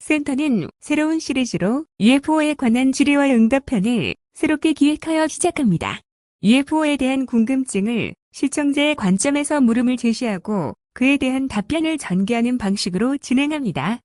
센터는 새로운 시리즈로 UFO에 관한 질의와 응답편을 새롭게 기획하여 시작합니다. UFO에 대한 궁금증을 시청자의 관점에서 물음을 제시하고 그에 대한 답변을 전개하는 방식으로 진행합니다.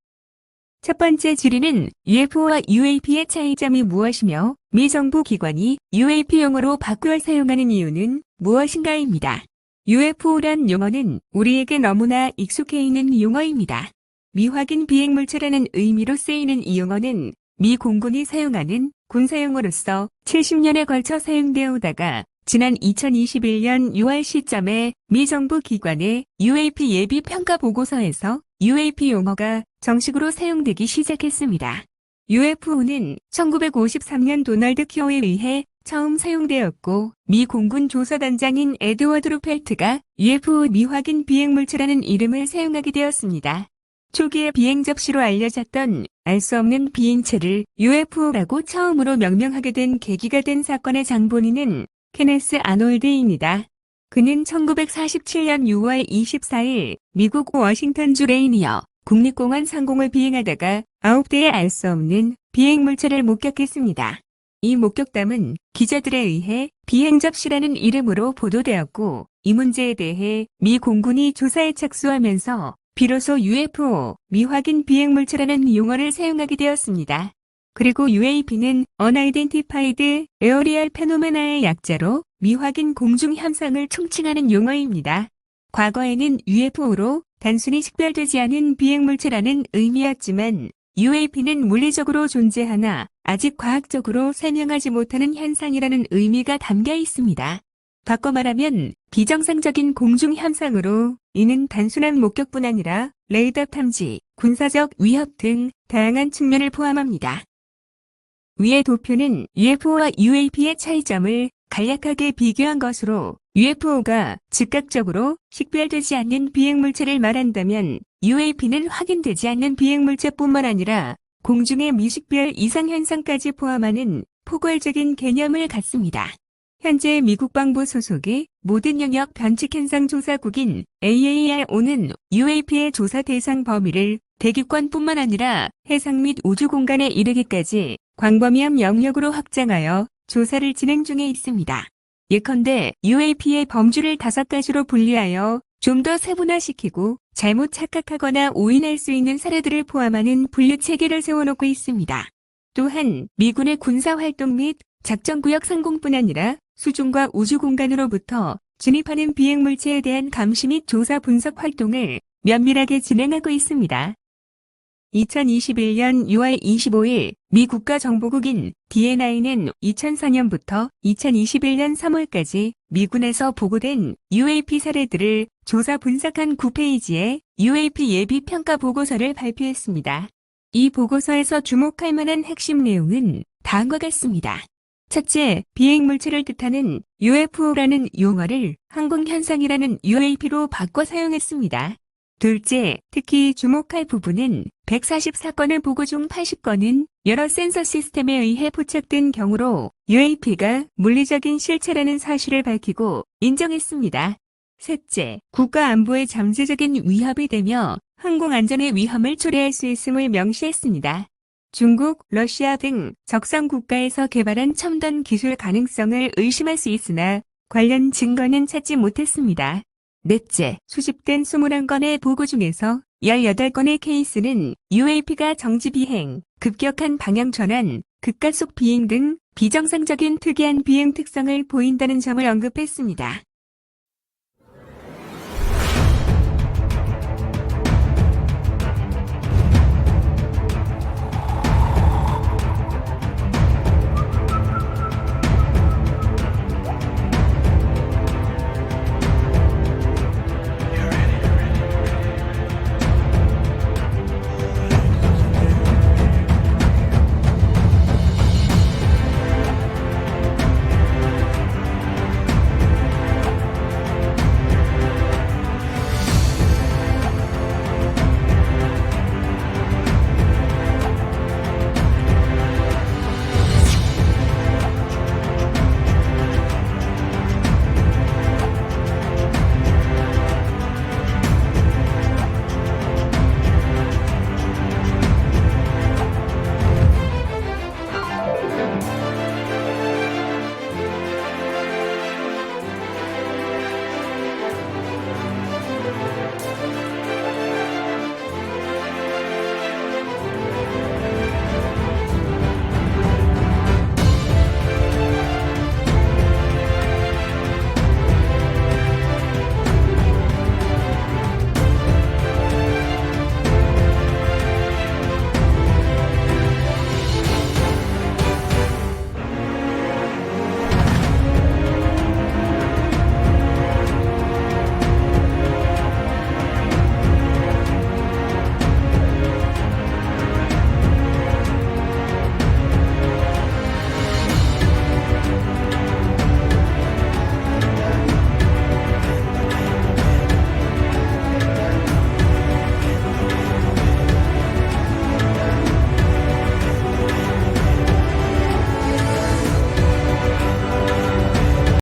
첫 번째 질의는 UFO와 UAP의 차이점이 무엇이며 미 정부 기관이 UAP 용어로 바꾸어 사용하는 이유는 무엇인가입니다. UFO란 용어는 우리에게 너무나 익숙해 있는 용어입니다. 미확인 비행물체라는 의미로 쓰이는 이 용어는 미 공군이 사용하는 군사용어로서 70년에 걸쳐 사용되어 오다가 지난 2021년 6월 시점에 미 정부 기관의 UAP 예비 평가 보고서에서 UAP 용어가 정식으로 사용되기 시작했습니다. UFO는 1953년 도널드 켜에 의해 처음 사용되었고 미 공군 조사단장인 에드워드 루펠트가 UFO 미확인 비행물체라는 이름을 사용하게 되었습니다. 초기에 비행 접시로 알려졌던 알 수 없는 비행체를 UFO라고 처음으로 명명하게 된 계기가 된 사건의 장본인은 케네스 아놀드입니다. 그는 1947년 6월 24일 미국 워싱턴주 레이니어 국립공원 상공을 비행하다가 9대의 알 수 없는 비행물체를 목격했습니다. 이 목격담은 기자들에 의해 비행 접시라는 이름으로 보도되었고 이 문제에 대해 미 공군이 조사에 착수하면서 비로소 UFO, 미확인 비행물체라는 용어를 사용하게 되었습니다. 그리고 UAP는 Unidentified Aerial Phenomena의 약자로 미확인 공중 현상을 총칭하는 용어입니다. 과거에는 UFO로 단순히 식별되지 않은 비행물체라는 의미였지만 UAP는 물리적으로 존재하나 아직 과학적으로 설명하지 못하는 현상이라는 의미가 담겨 있습니다. 바꿔 말하면 비정상적인 공중 현상으로 이는 단순한 목격뿐 아니라 레이더 탐지, 군사적 위협 등 다양한 측면을 포함합니다. 위의 도표는 UFO와 UAP의 차이점을 간략하게 비교한 것으로 UFO가 즉각적으로 식별되지 않는 비행물체를 말한다면 UAP는 확인되지 않는 비행물체뿐만 아니라 공중의 미식별 이상현상까지 포함하는 포괄적인 개념을 갖습니다. 현재 미국 방부 소속의 모든 영역 변칙현상 조사국인 AARO는 UAP의 조사 대상 범위를 대기권뿐만 아니라 해상 및 우주 공간에 이르기까지 광범위한 영역으로 확장하여 조사를 진행 중에 있습니다. 예컨대 UAP의 범주를 5가지로 분류하여 좀 더 세분화시키고 잘못 착각하거나 오인할 수 있는 사례들을 포함하는 분류 체계를 세워놓고 있습니다. 또한 미군의 군사활동 및 작전구역 상공뿐 아니라 수중과 우주 공간으로부터 진입하는 비행물체에 대한 감시 및 조사 분석 활동을 면밀하게 진행하고 있습니다. 2021년 6월 25일 미 국가정보국인 DNI는 2004년부터 2021년 3월까지 미군에서 보고된 UAP 사례들을 조사 분석한 9페이지의 UAP 예비 평가 보고서를 발표했습니다. 이 보고서에서 주목할 만한 핵심 내용은 다음과 같습니다. 첫째, 비행물체를 뜻하는 UFO라는 용어를 항공현상이라는 UAP로 바꿔 사용했습니다. 둘째, 특히 주목할 부분은 144건을 보고 중 80건은 여러 센서 시스템에 의해 포착된 경우로 UAP가 물리적인 실체라는 사실을 밝히고 인정했습니다. 셋째, 국가 안보에 잠재적인 위협이 되며 항공안전의 위험을 초래할 수 있음을 명시했습니다. 중국, 러시아 등 적성 국가에서 개발한 첨단 기술 가능성을 의심할 수 있으나 관련 증거는 찾지 못했습니다. 넷째, 수집된 21건의 보고 중에서 18건의 케이스는 UAP가 정지비행, 급격한 방향전환, 급가속 비행 등 비정상적인 특이한 비행 특성을 보인다는 점을 언급했습니다.